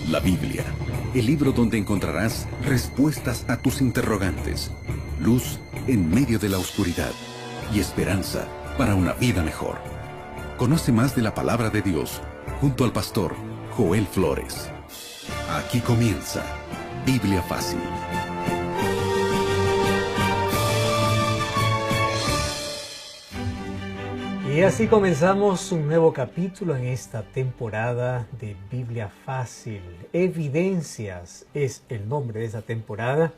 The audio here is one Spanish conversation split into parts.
La Biblia, el libro donde encontrarás respuestas a tus interrogantes, luz en medio de la oscuridad y esperanza para una vida mejor. Conoce más de la palabra de Dios junto al pastor Joel Flores. Aquí comienza Biblia Fácil. Y así comenzamos un nuevo capítulo en esta temporada de Biblia Fácil. Evidencias es el nombre de esa temporada.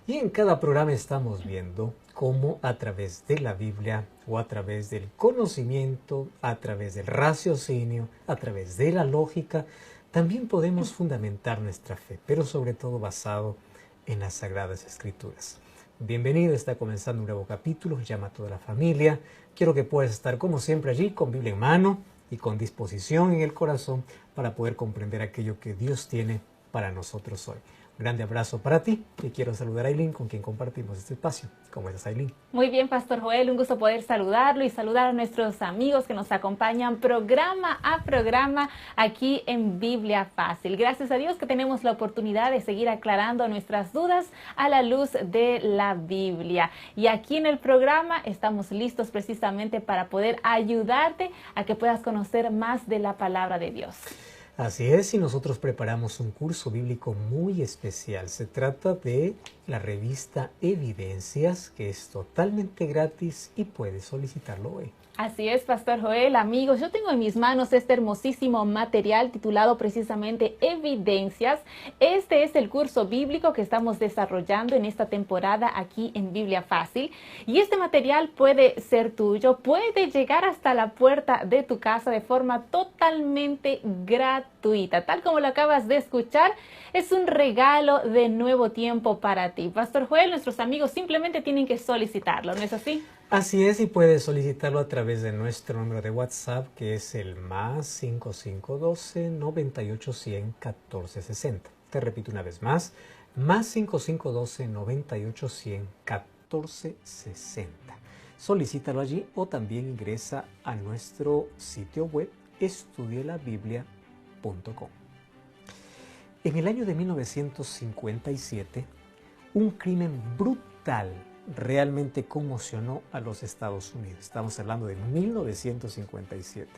Y en cada programa estamos viendo cómo a través de la Biblia o a través del conocimiento, a través del raciocinio, a través de la lógica, también podemos fundamentar nuestra fe, pero sobre todo basado en las Sagradas Escrituras. Bienvenido, está comenzando un nuevo capítulo, llama a toda la familia. Quiero que puedas estar como siempre allí con Biblia en mano y con disposición en el corazón para poder comprender aquello que Dios tiene para nosotros hoy. Un grande abrazo para ti y quiero saludar a Aileen, con quien compartimos este espacio. ¿Cómo estás, Aileen? Muy bien, Pastor Joel, un gusto poder saludarlo y saludar a nuestros amigos que nos acompañan programa a programa aquí en Biblia Fácil. Gracias a Dios que tenemos la oportunidad de seguir aclarando nuestras dudas a la luz de la Biblia. Y aquí en el programa estamos listos precisamente para poder ayudarte a que puedas conocer más de la palabra de Dios. Así es, y nosotros preparamos un curso bíblico muy especial. Se trata de la revista Evidencias, que es totalmente gratis y puedes solicitarlo hoy. Así es, Pastor Joel, amigos, yo tengo en mis manos este hermosísimo material titulado precisamente Evidencias. Este es el curso bíblico que estamos desarrollando en esta temporada aquí en Biblia Fácil. Y este material puede ser tuyo, puede llegar hasta la puerta de tu casa de forma totalmente gratuita. Tal como lo acabas de escuchar, es un regalo de nuevo tiempo para ti. Pastor Joel, nuestros amigos simplemente tienen que solicitarlo, ¿no es así? Así es, y puedes solicitarlo a través de nuestro número de WhatsApp, que es el más 5512 9810 1460. Te repito una vez más 5512 9810 1460. Solicítalo allí o también ingresa a nuestro sitio web estudielabiblia.com. En el año de 1957, un crimen brutal realmente conmocionó a los Estados Unidos. Estamos hablando de 1957.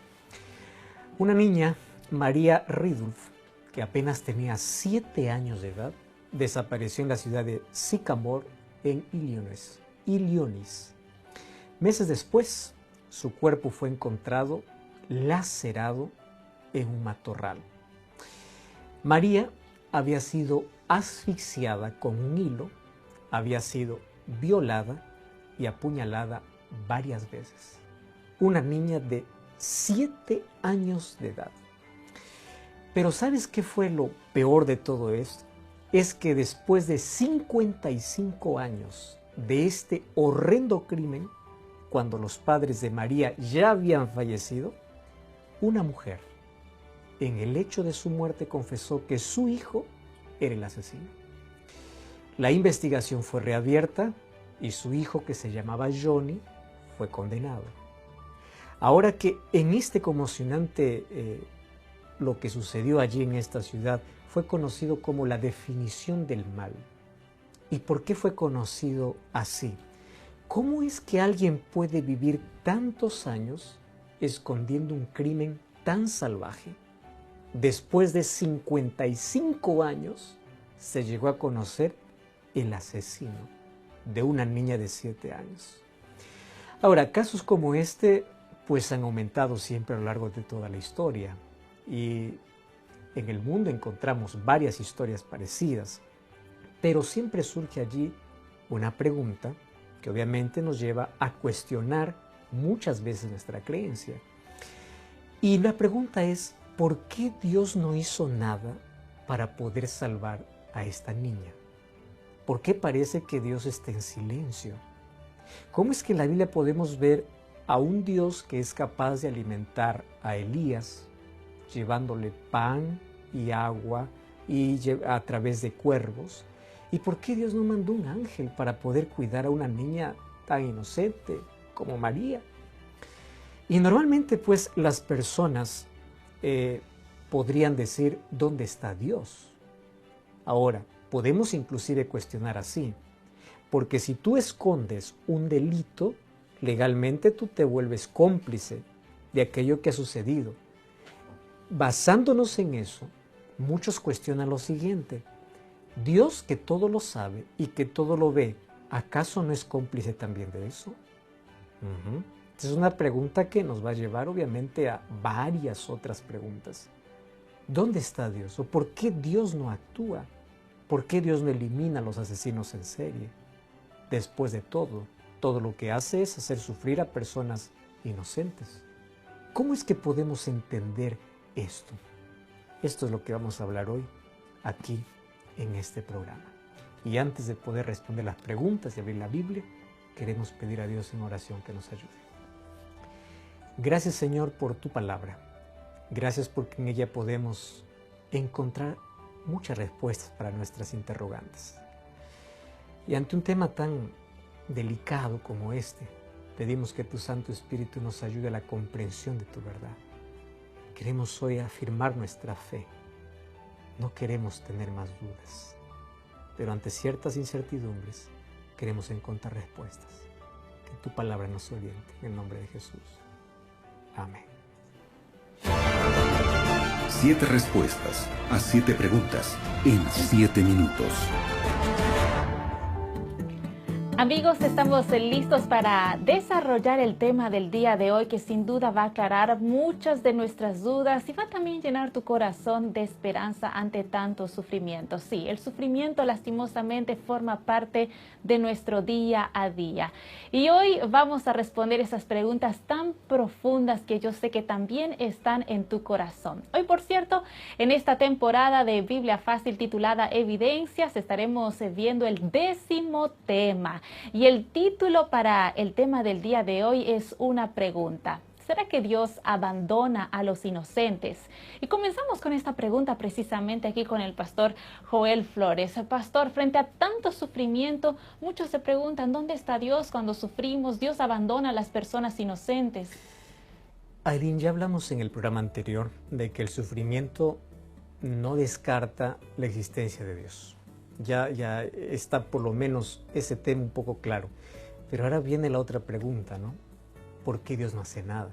Una niña, María Ridulph, que apenas tenía 7 años de edad, desapareció en la ciudad de Sycamore, en Illinois. Meses después, su cuerpo fue encontrado lacerado en un matorral. María había sido asfixiada con un hilo, había sido violada y apuñalada varias veces. Una niña de 7 años de edad. Pero ¿sabes qué fue lo peor de todo esto? Es que después de 55 años de este horrendo crimen, cuando los padres de María ya habían fallecido, una mujer, en el hecho de su muerte, confesó que su hijo era el asesino. La investigación fue reabierta y su hijo, que se llamaba Johnny, fue condenado. Ahora que en este conmocionante lo que sucedió allí en esta ciudad fue conocido como la definición del mal. ¿Y por qué fue conocido así? ¿Cómo es que alguien puede vivir tantos años escondiendo un crimen tan salvaje? Después de 55 años se llegó a conocer el asesino de una niña de 7 años. Ahora, casos como este pues han aumentado siempre a lo largo de toda la historia y en el mundo encontramos varias historias parecidas, pero siempre surge allí una pregunta que obviamente nos lleva a cuestionar muchas veces nuestra creencia. Y la pregunta es, ¿por qué Dios no hizo nada para poder salvar a esta niña? ¿Por qué parece que Dios está en silencio? ¿Cómo es que en la Biblia podemos ver a un Dios que es capaz de alimentar a Elías, llevándole pan y agua y a través de cuervos? ¿Y por qué Dios no mandó un ángel para poder cuidar a una niña tan inocente como María? Y normalmente pues las personas podrían decir, ¿dónde está Dios? Ahora, podemos inclusive cuestionar así, porque si tú escondes un delito, legalmente tú te vuelves cómplice de aquello que ha sucedido. Basándonos en eso, muchos cuestionan lo siguiente: Dios, que todo lo sabe y que todo lo ve, ¿acaso no es cómplice también de eso? Es una pregunta que nos va a llevar obviamente a varias otras preguntas. ¿Dónde está Dios? ¿O por qué Dios no actúa? ¿Por qué Dios no elimina a los asesinos en serie? Después de todo lo que hace es hacer sufrir a personas inocentes. ¿Cómo es que podemos entender esto? Esto es lo que vamos a hablar hoy, aquí, en este programa. Y antes de poder responder las preguntas y abrir la Biblia, queremos pedir a Dios en oración que nos ayude. Gracias, Señor, por tu palabra. Gracias porque en ella podemos encontrar muchas respuestas para nuestras interrogantes. Y ante un tema tan delicado como este, pedimos que tu Santo Espíritu nos ayude a la comprensión de tu verdad. Queremos hoy afirmar nuestra fe. No queremos tener más dudas, pero ante ciertas incertidumbres queremos encontrar respuestas. Que tu palabra nos oriente, en el nombre de Jesús. Amén. 7 respuestas a 7 preguntas en 7 minutos. Amigos, estamos listos para desarrollar el tema del día de hoy, que sin duda va a aclarar muchas de nuestras dudas y va a también llenar tu corazón de esperanza ante tanto sufrimiento. Sí, el sufrimiento lastimosamente forma parte de nuestro día a día. Y hoy vamos a responder esas preguntas tan profundas que yo sé que también están en tu corazón. Hoy, por cierto, en esta temporada de Biblia Fácil titulada Evidencias, estaremos viendo el 10º tema. Y el título para el tema del día de hoy es una pregunta: ¿será que Dios abandona a los inocentes? Y comenzamos con esta pregunta precisamente aquí con el pastor Joel Flores. Pastor, frente a tanto sufrimiento, muchos se preguntan, ¿dónde está Dios cuando sufrimos? ¿Dios abandona a las personas inocentes? Aileen, ya hablamos en el programa anterior de que el sufrimiento no descarta la existencia de Dios. Ya está por lo menos ese tema un poco claro. Pero ahora viene la otra pregunta, ¿no? ¿Por qué Dios no hace nada?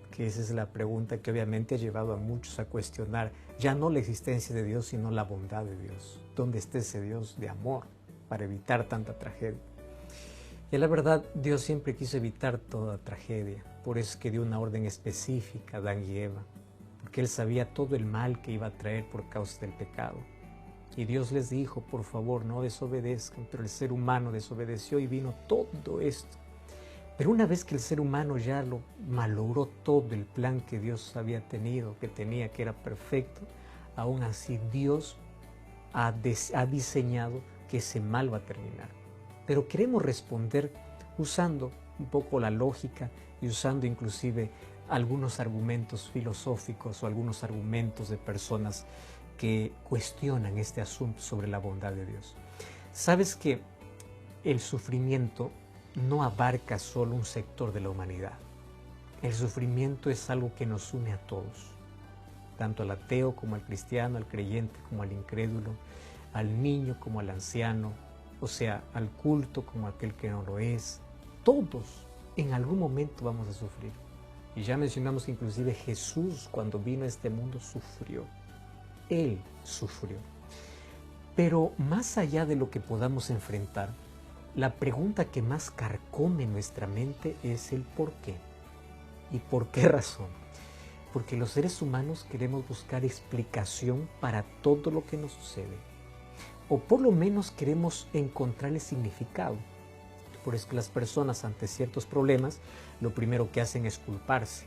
Que esa es la pregunta que obviamente ha llevado a muchos a cuestionar ya no la existencia de Dios, sino la bondad de Dios. ¿Dónde está ese Dios de amor para evitar tanta tragedia? Y la verdad, Dios siempre quiso evitar toda tragedia. Por eso es que dio una orden específica a Adán y Eva, porque Él sabía todo el mal que iba a traer por causa del pecado. Y Dios les dijo, por favor, no desobedezcan, pero el ser humano desobedeció y vino todo esto. Pero una vez que el ser humano ya lo malogró todo el plan que Dios había tenido, que tenía, que era perfecto, aún así Dios ha diseñado que ese mal va a terminar. Pero queremos responder usando un poco la lógica y usando inclusive algunos argumentos filosóficos o algunos argumentos de personas que cuestionan este asunto sobre la bondad de Dios. Sabes que el sufrimiento no abarca solo un sector de la humanidad. El sufrimiento es algo que nos une a todos, tanto al ateo como al cristiano, al creyente como al incrédulo, al niño como al anciano, o sea, al culto como aquel que no lo es. Todos en algún momento vamos a sufrir. Y ya mencionamos que inclusive Jesús, cuando vino a este mundo, sufrió. Él sufrió. Pero más allá de lo que podamos enfrentar, la pregunta que más carcome nuestra mente es el por qué. ¿Y por qué razón? Porque los seres humanos queremos buscar explicación para todo lo que nos sucede. O por lo menos queremos encontrarle significado. Por eso que las personas ante ciertos problemas, lo primero que hacen es culparse.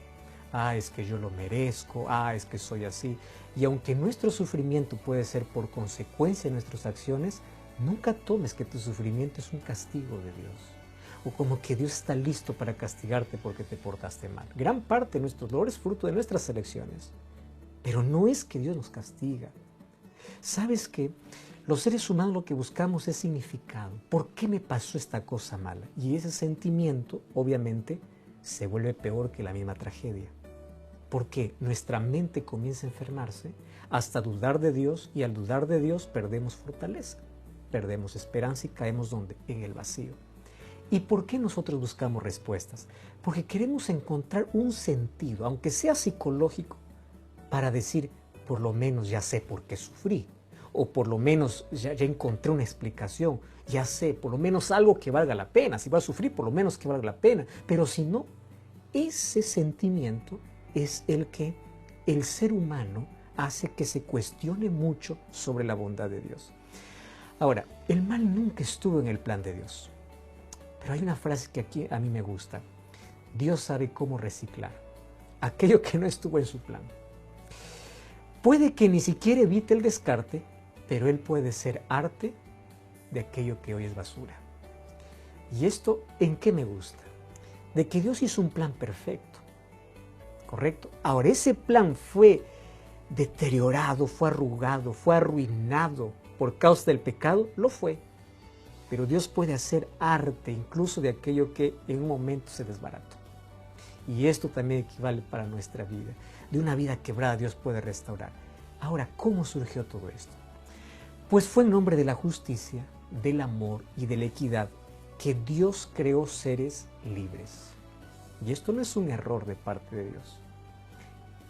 Es que yo lo merezco, es que soy así. Y aunque nuestro sufrimiento puede ser por consecuencia de nuestras acciones, nunca tomes que tu sufrimiento es un castigo de Dios. O como que Dios está listo para castigarte porque te portaste mal. Gran parte de nuestro dolor es fruto de nuestras elecciones. Pero no es que Dios nos castiga. ¿Sabes qué? Los seres humanos lo que buscamos es significado. ¿Por qué me pasó esta cosa mala? Y ese sentimiento, obviamente, se vuelve peor que la misma tragedia. Porque nuestra mente comienza a enfermarse hasta dudar de Dios, y al dudar de Dios perdemos fortaleza, perdemos esperanza y caemos ¿dónde? En el vacío. ¿Y por qué nosotros buscamos respuestas? Porque queremos encontrar un sentido, aunque sea psicológico, para decir, por lo menos ya sé por qué sufrí, o por lo menos ya encontré una explicación, ya sé, por lo menos algo que valga la pena. Si va a sufrir, por lo menos que valga la pena. Pero si no, ese sentimiento es el que el ser humano hace que se cuestione mucho sobre la bondad de Dios. Ahora, el mal nunca estuvo en el plan de Dios. Pero hay una frase que aquí a mí me gusta. Dios sabe cómo reciclar aquello que no estuvo en su plan. Puede que ni siquiera evite el descarte, pero Él puede ser arte de aquello que hoy es basura. ¿Y esto en qué me gusta? De que Dios hizo un plan perfecto, ¿correcto? Ahora, ese plan fue deteriorado, fue arrugado, fue arruinado por causa del pecado, lo fue. Pero Dios puede hacer arte incluso de aquello que en un momento se desbarató. Y esto también equivale para nuestra vida. De una vida quebrada Dios puede restaurar. Ahora, ¿cómo surgió todo esto? Pues fue en nombre de la justicia, del amor y de la equidad que Dios creó seres libres. Y esto no es un error de parte de Dios.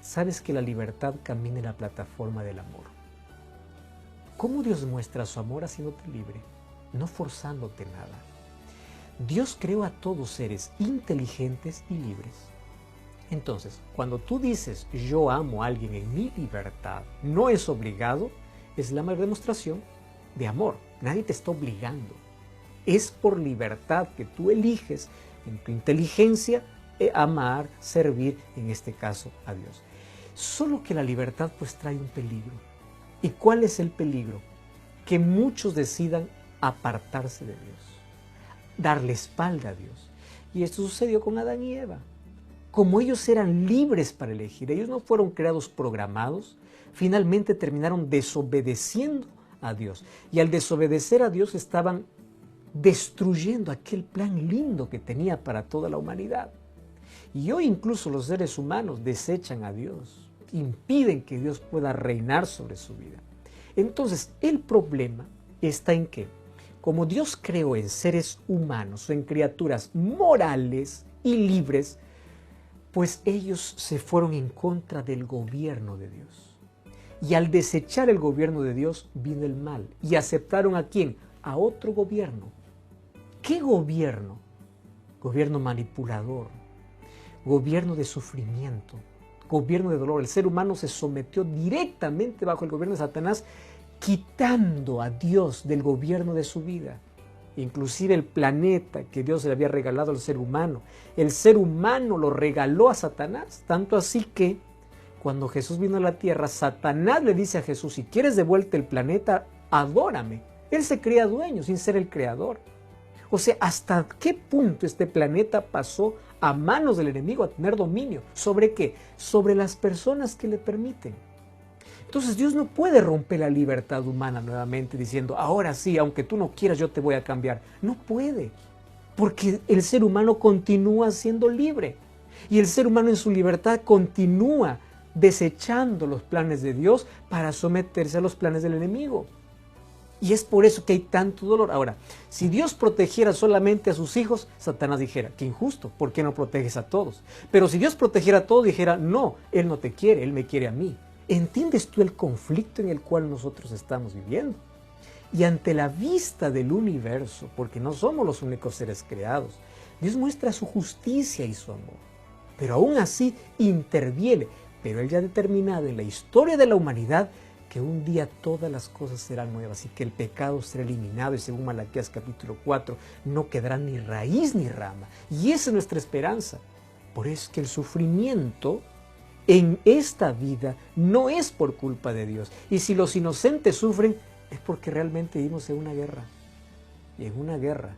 Sabes que la libertad camina en la plataforma del amor. ¿Cómo Dios muestra su amor haciéndote libre? No forzándote nada. Dios creó a todos seres inteligentes y libres. Entonces, cuando tú dices yo amo a alguien en mi libertad, no es obligado, es la mayor demostración de amor. Nadie te está obligando. Es por libertad que tú eliges en tu inteligencia amar, servir, en este caso a Dios. Solo que la libertad pues trae un peligro. ¿Y cuál es el peligro? Que muchos decidan apartarse de Dios, darle espalda a Dios. Y esto sucedió con Adán y Eva. Como ellos eran libres para elegir, ellos no fueron creados programados, finalmente terminaron desobedeciendo a Dios. Y al desobedecer a Dios estaban destruyendo aquel plan lindo que tenía para toda la humanidad. Y hoy incluso los seres humanos desechan a Dios, impiden que Dios pueda reinar sobre su vida. Entonces, el problema está en que, como Dios creó en seres humanos o en criaturas morales y libres, pues ellos se fueron en contra del gobierno de Dios. Y al desechar el gobierno de Dios vino el mal. ¿Y aceptaron a quién? A otro gobierno. ¿Qué gobierno? Gobierno manipulador, gobierno de sufrimiento, gobierno de dolor. El ser humano se sometió directamente bajo el gobierno de Satanás, quitando a Dios del gobierno de su vida. Inclusive el planeta que Dios le había regalado al ser humano, el ser humano lo regaló a Satanás, tanto así que cuando Jesús vino a la tierra, Satanás le dice a Jesús: si quieres de vuelta el planeta, adórame. Él se creía dueño sin ser el creador. O sea, ¿hasta qué punto este planeta pasó a manos del enemigo a tener dominio? ¿Sobre qué? Sobre las personas que le permiten. Entonces Dios no puede romper la libertad humana nuevamente diciendo: ahora sí, aunque tú no quieras, yo te voy a cambiar. No puede, porque el ser humano continúa siendo libre. Y el ser humano en su libertad continúa desechando los planes de Dios para someterse a los planes del enemigo. Y es por eso que hay tanto dolor. Ahora, si Dios protegiera solamente a sus hijos, Satanás dijera: qué injusto, ¿por qué no proteges a todos? Pero si Dios protegiera a todos, dijera: no, Él no te quiere, Él me quiere a mí. ¿Entiendes tú el conflicto en el cual nosotros estamos viviendo? Y ante la vista del universo, porque no somos los únicos seres creados, Dios muestra su justicia y su amor. Pero aún así interviene. Pero Él ya ha determinado en la historia de la humanidad que un día todas las cosas serán nuevas y que el pecado será eliminado, y según Malaquías capítulo 4, no quedará ni raíz ni rama. Y esa es nuestra esperanza. Por eso es que el sufrimiento en esta vida no es por culpa de Dios. Y si los inocentes sufren, es porque realmente vivimos en una guerra. Y en una guerra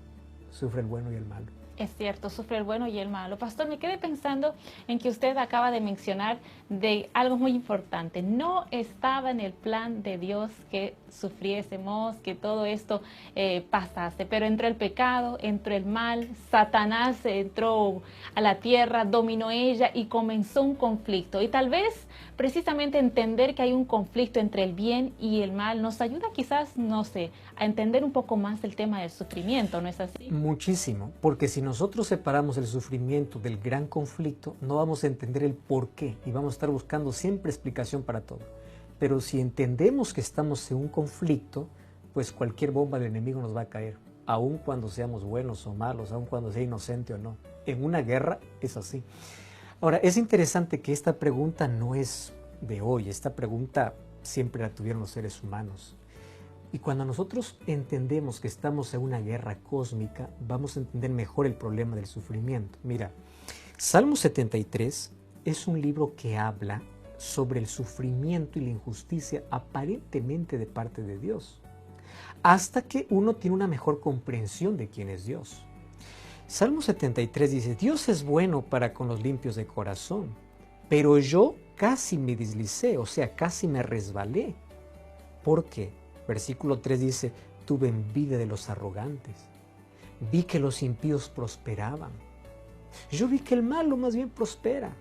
sufre el bueno y el malo. Es cierto, sufre el bueno y el malo. Pastor, me quedé pensando en que usted acaba de mencionar de algo muy importante. No estaba en el plan de Dios que sufriésemos, que todo esto pasase, pero entre el pecado, entre el mal, Satanás entró a la tierra, dominó ella y comenzó un conflicto. Y tal vez precisamente entender que hay un conflicto entre el bien y el mal nos ayuda quizás, no sé, a entender un poco más el tema del sufrimiento, ¿no es así? Muchísimo, porque si nosotros separamos el sufrimiento del gran conflicto, no vamos a entender el por qué y vamos a estar buscando siempre explicación para todo. Pero si entendemos que estamos en un conflicto, pues cualquier bomba del enemigo nos va a caer, aun cuando seamos buenos o malos, aun cuando sea inocente o no. En una guerra es así. Ahora, es interesante que esta pregunta no es de hoy, esta pregunta siempre la tuvieron los seres humanos. Y cuando nosotros entendemos que estamos en una guerra cósmica, vamos a entender mejor el problema del sufrimiento. Mira, Salmo 73 es un libro que habla sobre el sufrimiento y la injusticia aparentemente de parte de Dios, hasta que uno tiene una mejor comprensión de quién es Dios. Salmo 73 dice, Dios es bueno para con los limpios de corazón, pero yo casi me deslicé, o sea, casi me resbalé. ¿Por qué? Versículo 3 dice, tuve envidia de los arrogantes, vi que los impíos prosperaban. Yo vi que el malo más bien prospera.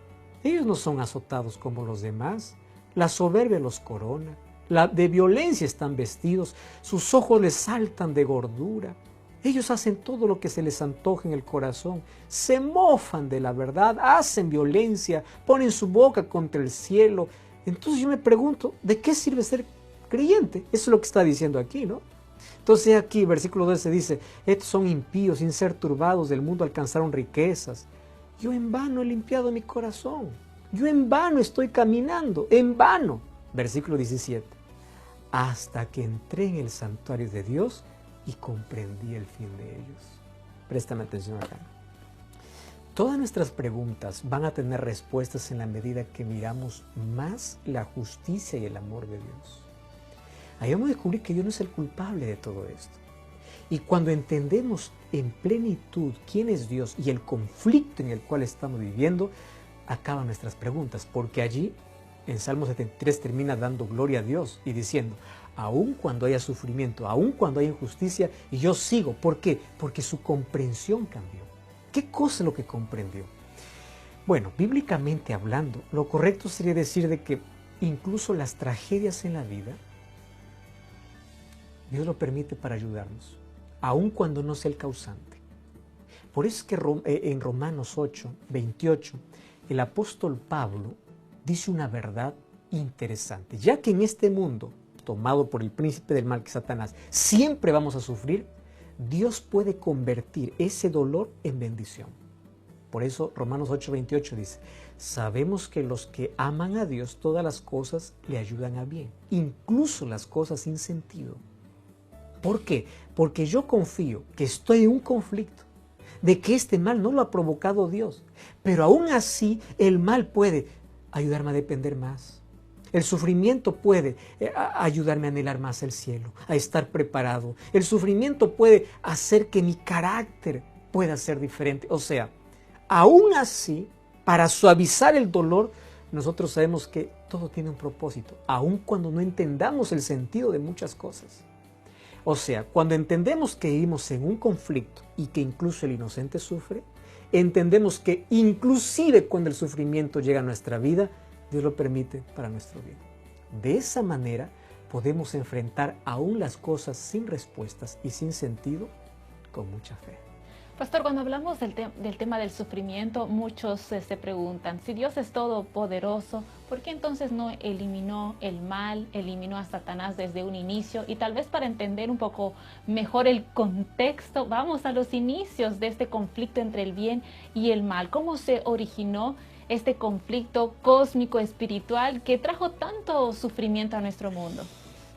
Ellos no son azotados como los demás, la soberbia los corona, de violencia están vestidos, sus ojos les saltan de gordura. Ellos hacen todo lo que se les antoja en el corazón, se mofan de la verdad, hacen violencia, ponen su boca contra el cielo. Entonces yo me pregunto, ¿de qué sirve ser creyente? Eso es lo que está diciendo aquí, ¿no? Entonces aquí, versículo 12 dice, estos son impíos, sin ser turbados del mundo alcanzaron riquezas. Yo en vano he limpiado mi corazón, yo en vano estoy caminando, en vano. Versículo 17, hasta que entré en el santuario de Dios y comprendí el fin de ellos. Préstame atención acá. Todas nuestras preguntas van a tener respuestas en la medida que miramos más la justicia y el amor de Dios. Ahí vamos a descubrir que Dios no es el culpable de todo esto. Y cuando entendemos en plenitud quién es Dios y el conflicto en el cual estamos viviendo, acaban nuestras preguntas, porque allí en Salmo 73 termina dando gloria a Dios y diciendo, aun cuando haya sufrimiento, aun cuando haya injusticia, y yo sigo. ¿Por qué? Porque su comprensión cambió. ¿Qué cosa es lo que comprendió? Bueno, bíblicamente hablando, lo correcto sería decir de que incluso las tragedias en la vida, Dios lo permite para ayudarnos, aun cuando no sea el causante. Por eso es que en Romanos 8, 28, el apóstol Pablo dice una verdad interesante. Ya que en este mundo, tomado por el príncipe del mal que es Satanás, siempre vamos a sufrir, Dios puede convertir ese dolor en bendición. Por eso Romanos 8, 28 dice, sabemos que los que aman a Dios, todas las cosas le ayudan a bien, incluso las cosas sin sentido. ¿Por qué? Porque yo confío que estoy en un conflicto, de que este mal no lo ha provocado Dios, pero aún así el mal puede ayudarme a depender más. El sufrimiento puede ayudarme a anhelar más el cielo, a estar preparado. El sufrimiento puede hacer que mi carácter pueda ser diferente. O sea, aún así, para suavizar el dolor, nosotros sabemos que todo tiene un propósito, aun cuando no entendamos el sentido de muchas cosas. O sea, cuando entendemos que vivimos en un conflicto y que incluso el inocente sufre, entendemos que inclusive cuando el sufrimiento llega a nuestra vida, Dios lo permite para nuestro bien. De esa manera podemos enfrentar aún las cosas sin respuestas y sin sentido con mucha fe. Pastor, cuando hablamos del tema del sufrimiento, muchos se preguntan, si Dios es todopoderoso, ¿por qué entonces no eliminó el mal, eliminó a Satanás desde un inicio? Y tal vez para entender un poco mejor el contexto, vamos a los inicios de este conflicto entre el bien y el mal. ¿Cómo se originó este conflicto cósmico espiritual que trajo tanto sufrimiento a nuestro mundo?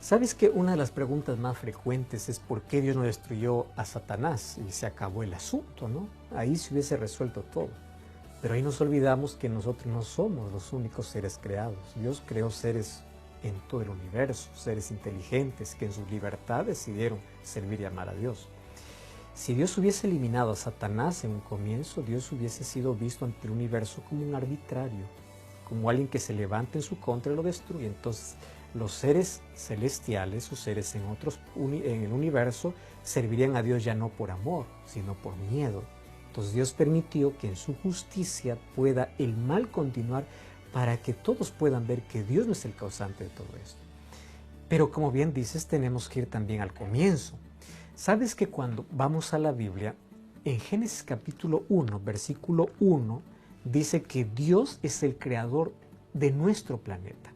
¿Sabes que una de las preguntas más frecuentes es por qué Dios no destruyó a Satanás y se acabó el asunto, ¿no? Ahí se hubiese resuelto todo. Pero ahí nos olvidamos que nosotros no somos los únicos seres creados. Dios creó seres en todo el universo, seres inteligentes que en su libertad decidieron servir y amar a Dios. Si Dios hubiese eliminado a Satanás en un comienzo, Dios hubiese sido visto ante el universo como un arbitrario, como alguien que se levanta en su contra y lo destruye. Entonces, los seres celestiales o seres en el universo servirían a Dios ya no por amor, sino por miedo. Entonces Dios permitió que en su justicia pueda el mal continuar para que todos puedan ver que Dios no es el causante de todo esto. Pero como bien dices, tenemos que ir también al comienzo. ¿Sabes que cuando vamos a la Biblia, en Génesis capítulo 1, versículo 1, dice que Dios es el creador de nuestro planeta?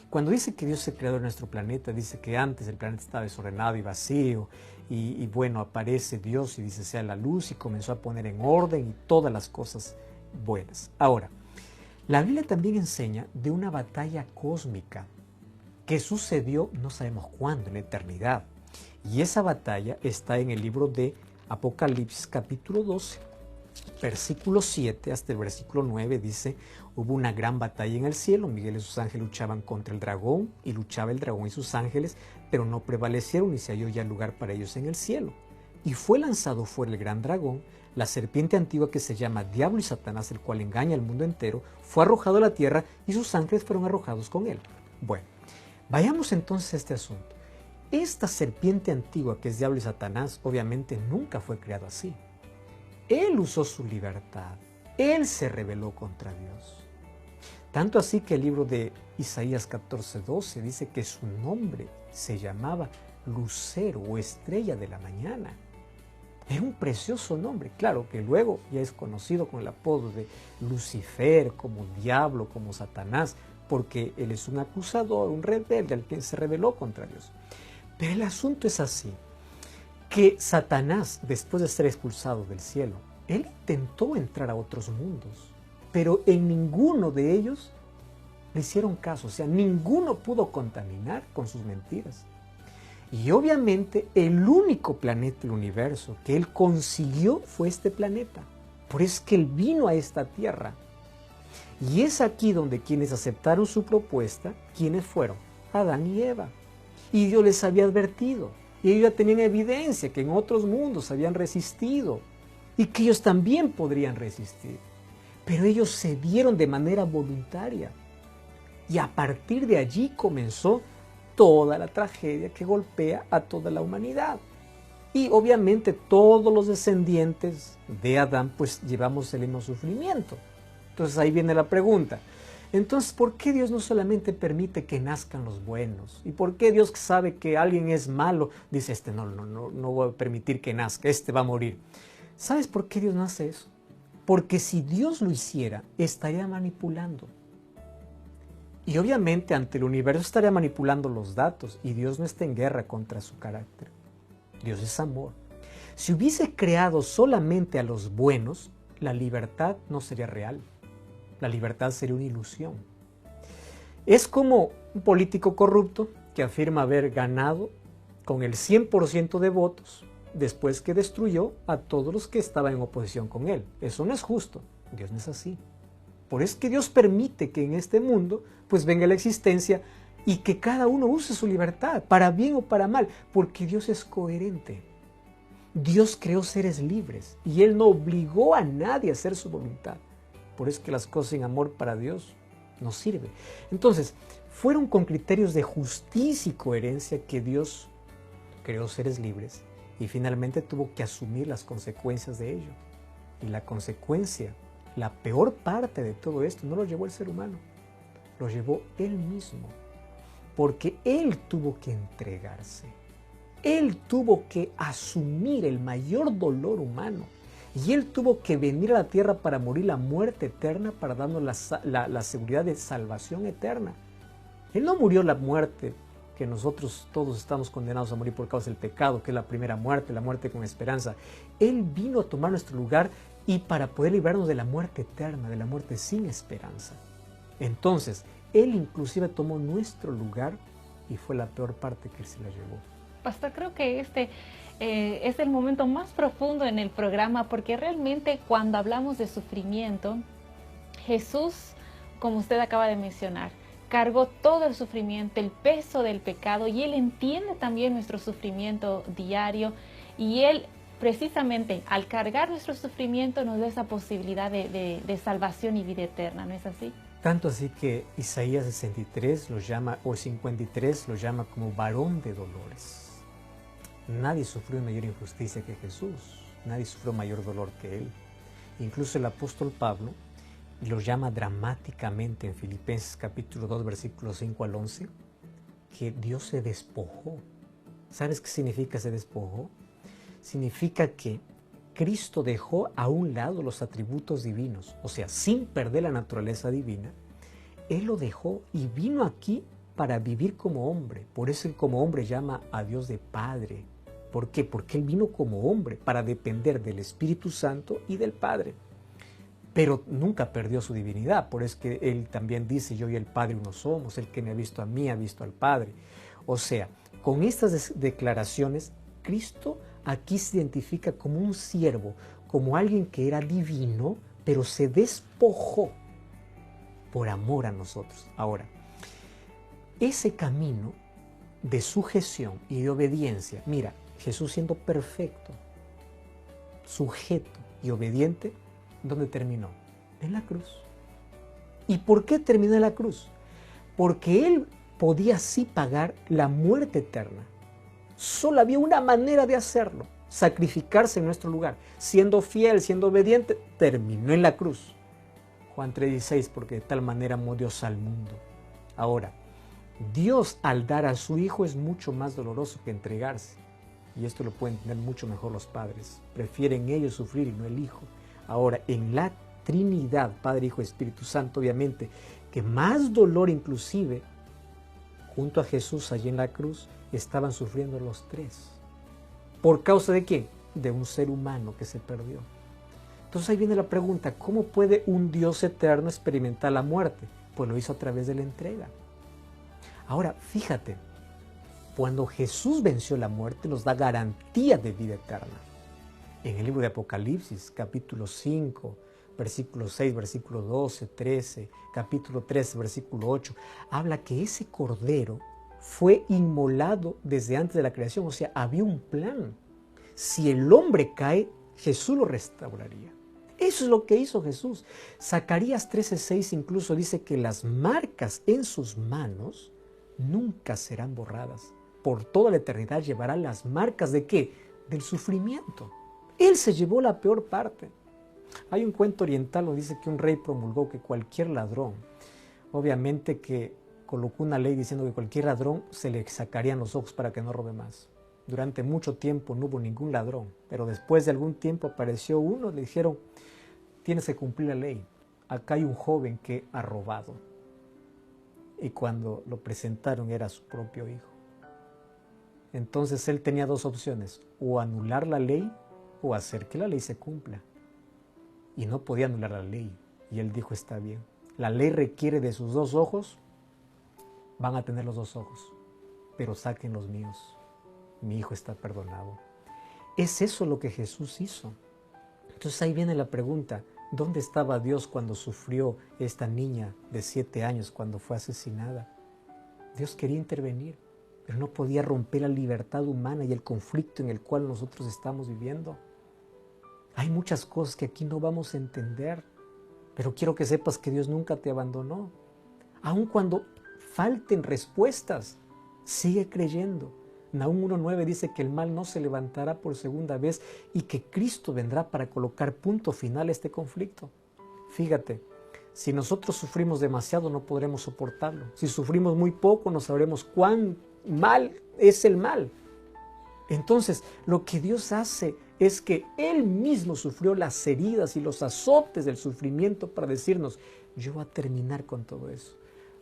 Cuando dice que Dios es el creador de nuestro planeta, dice que antes el planeta estaba desordenado y vacío, y bueno, aparece Dios y dice sea la luz y comenzó a poner en orden y todas las cosas buenas. Ahora, la Biblia también enseña de una batalla cósmica que sucedió no sabemos cuándo, en la eternidad. Y esa batalla está en el libro de Apocalipsis capítulo 12, versículo 7 hasta el versículo 9, dice: hubo una gran batalla en el cielo, Miguel y sus ángeles luchaban contra el dragón, y luchaba el dragón y sus ángeles, pero no prevalecieron ni se halló ya lugar para ellos en el cielo. Y fue lanzado fuera el gran dragón, la serpiente antigua que se llama Diablo y Satanás, el cual engaña al mundo entero, fue arrojado a la tierra y sus ángeles fueron arrojados con él. Bueno, vayamos entonces a este asunto. Esta serpiente antigua que es Diablo y Satanás, obviamente nunca fue creado así. Él usó su libertad, él se rebeló contra Dios. Tanto así que el libro de Isaías 14:12 dice que su nombre se llamaba Lucero o Estrella de la Mañana. Era un precioso nombre, claro que luego ya es conocido con el apodo de Lucifer, como Diablo, como Satanás, porque él es un acusador, un rebelde, al que se rebeló contra Dios. Pero el asunto es así, que Satanás, después de ser expulsado del cielo, él intentó entrar a otros mundos, pero en ninguno de ellos le hicieron caso, o sea, ninguno pudo contaminar con sus mentiras. Y obviamente el único planeta del universo que él consiguió fue este planeta. Por eso es que él vino a esta tierra. Y es aquí donde quienes aceptaron su propuesta, ¿quiénes fueron? Adán y Eva. Y Dios les había advertido. Y ellos ya tenían evidencia que en otros mundos habían resistido. Y que ellos también podrían resistir. Pero ellos cedieron de manera voluntaria. Y a partir de allí comenzó toda la tragedia que golpea a toda la humanidad. Y obviamente todos los descendientes de Adán pues llevamos el mismo sufrimiento. Entonces ahí viene la pregunta. Entonces, ¿por qué Dios no solamente permite que nazcan los buenos? ¿Y por qué Dios, que sabe que alguien es malo, dice, no voy a permitir que nazca, este va a morir? ¿Sabes por qué Dios no hace eso? Porque si Dios lo hiciera, estaría manipulando. Y obviamente ante el universo estaría manipulando los datos, y Dios no está en guerra contra su carácter. Dios es amor. Si hubiese creado solamente a los buenos, la libertad no sería real. La libertad sería una ilusión. Es como un político corrupto que afirma haber ganado con el 100% de votos después que destruyó a todos los que estaban en oposición con él. Eso no es justo. Dios no es así. Por eso es que Dios permite que en este mundo pues venga la existencia y que cada uno use su libertad, para bien o para mal, porque Dios es coherente. Dios creó seres libres y Él no obligó a nadie a hacer su voluntad. Por eso es que las cosas sin amor para Dios no sirven. Entonces, fueron con criterios de justicia y coherencia que Dios creó seres libres y finalmente tuvo que asumir las consecuencias de ello. Y la consecuencia, la peor parte de todo esto, no lo llevó el ser humano, lo llevó Él mismo, porque Él tuvo que entregarse. Él tuvo que asumir el mayor dolor humano y Él tuvo que venir a la tierra para morir la muerte eterna, para darnos la seguridad de salvación eterna. Él no murió la muerte que nosotros todos estamos condenados a morir por causa del pecado, que es la primera muerte, la muerte con esperanza. Él vino a tomar nuestro lugar y para poder librarnos de la muerte eterna, de la muerte sin esperanza. Entonces, Él inclusive tomó nuestro lugar y fue la peor parte que Él se la llevó. Pastor, creo que este es el momento más profundo en el programa, porque realmente cuando hablamos de sufrimiento, Jesús, como usted acaba de mencionar, cargó todo el sufrimiento, el peso del pecado, y Él entiende también nuestro sufrimiento diario, y Él precisamente al cargar nuestro sufrimiento nos da esa posibilidad de salvación y vida eterna, ¿no es así? Tanto así que Isaías 63 lo llama, o 53 lo llama como varón de dolores. Nadie sufrió mayor injusticia que Jesús, nadie sufrió mayor dolor que Él. Incluso el apóstol Pablo lo llama dramáticamente en Filipenses capítulo 2, versículos 5 al 11, que Dios se despojó. ¿Sabes qué significa se despojó? Significa que Cristo dejó a un lado los atributos divinos, o sea, sin perder la naturaleza divina. Él lo dejó y vino aquí para vivir como hombre. Por eso Él como hombre llama a Dios de Padre. ¿Por qué? Porque Él vino como hombre para depender del Espíritu Santo y del Padre. Pero nunca perdió su divinidad. Por eso es que Él también dice, yo y el Padre uno somos, el que me ha visto a mí ha visto al Padre. O sea, con estas declaraciones, Cristo aquí se identifica como un siervo, como alguien que era divino, pero se despojó por amor a nosotros. Ahora, ese camino de sujeción y de obediencia, mira, Jesús siendo perfecto, sujeto y obediente, ¿dónde terminó? En la cruz. ¿Y por qué terminó en la cruz? Porque Él podía así pagar la muerte eterna. Solo había una manera de hacerlo, sacrificarse en nuestro lugar. Siendo fiel, siendo obediente, terminó en la cruz. Juan 3:16, porque de tal manera amó Dios al mundo. Ahora, Dios al dar a su Hijo es mucho más doloroso que entregarse. Y esto lo pueden entender mucho mejor los padres. Prefieren ellos sufrir y no el Hijo. Ahora, en la Trinidad, Padre, Hijo y Espíritu Santo, obviamente, que más dolor inclusive, junto a Jesús allí en la cruz, estaban sufriendo los tres. ¿Por causa de quién? De un ser humano que se perdió. Entonces ahí viene la pregunta, ¿cómo puede un Dios eterno experimentar la muerte? Pues lo hizo a través de la entrega. Ahora, fíjate, cuando Jesús venció la muerte, nos da garantía de vida eterna. En el libro de Apocalipsis, capítulo 5, versículo 6, versículo 12, 13, capítulo 13, versículo 8, habla que ese cordero fue inmolado desde antes de la creación, o sea, había un plan. Si el hombre cae, Jesús lo restauraría. Eso es lo que hizo Jesús. Zacarías 13:6 incluso dice que las marcas en sus manos nunca serán borradas. Por toda la eternidad llevará las marcas ¿de qué? Del sufrimiento. Él se llevó la peor parte. Hay un cuento oriental donde dice que un rey promulgó que cualquier ladrón, obviamente que colocó una ley diciendo que cualquier ladrón se le sacarían los ojos para que no robe más. Durante mucho tiempo no hubo ningún ladrón, pero después de algún tiempo apareció uno, le dijeron, tienes que cumplir la ley. Acá hay un joven que ha robado. Y cuando lo presentaron era su propio hijo. Entonces él tenía dos opciones, o anular la ley o hacer que la ley se cumpla. Y no podía anular la ley. Y él dijo, está bien. La ley requiere de sus dos ojos, van a tener los dos ojos, pero saquen los míos. Mi hijo está perdonado. Es eso lo que Jesús hizo. Entonces ahí viene la pregunta, ¿dónde estaba Dios cuando sufrió esta niña de 7 años cuando fue asesinada? Dios quería intervenir, pero no podía romper la libertad humana y el conflicto en el cual nosotros estamos viviendo. Hay muchas cosas que aquí no vamos a entender, pero quiero que sepas que Dios nunca te abandonó. Aun cuando falten respuestas, sigue creyendo. Nahum 1:9 dice que el mal no se levantará por segunda vez y que Cristo vendrá para colocar punto final a este conflicto. Fíjate, si nosotros sufrimos demasiado no podremos soportarlo. Si sufrimos muy poco no sabremos cuán mal es el mal. Entonces, lo que Dios hace es que Él mismo sufrió las heridas y los azotes del sufrimiento para decirnos, yo voy a terminar con todo eso,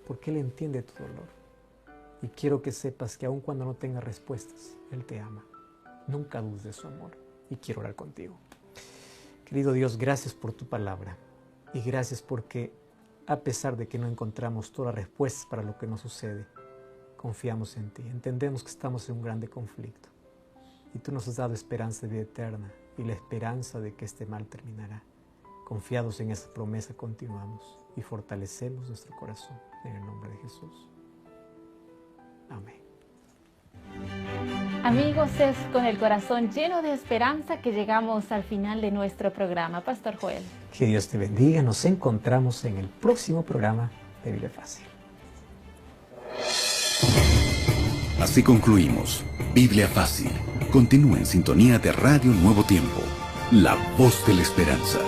porque Él entiende tu dolor. Y quiero que sepas que aun cuando no tengas respuestas, Él te ama. Nunca dudes de su amor. Y quiero orar contigo. Querido Dios, gracias por tu palabra. Y gracias porque, a pesar de que no encontramos todas las respuestas para lo que nos sucede, confiamos en ti. Entendemos que estamos en un grande conflicto. Y tú nos has dado esperanza de vida eterna y la esperanza de que este mal terminará. Confiados en esa promesa continuamos y fortalecemos nuestro corazón en el nombre de Jesús. Amén. Amigos, es con el corazón lleno de esperanza que llegamos al final de nuestro programa. Pastor Joel. Que Dios te bendiga. Nos encontramos en el próximo programa de Biblia Fácil. Así concluimos Biblia Fácil. Continúa en sintonía de Radio Nuevo Tiempo, la voz de la esperanza.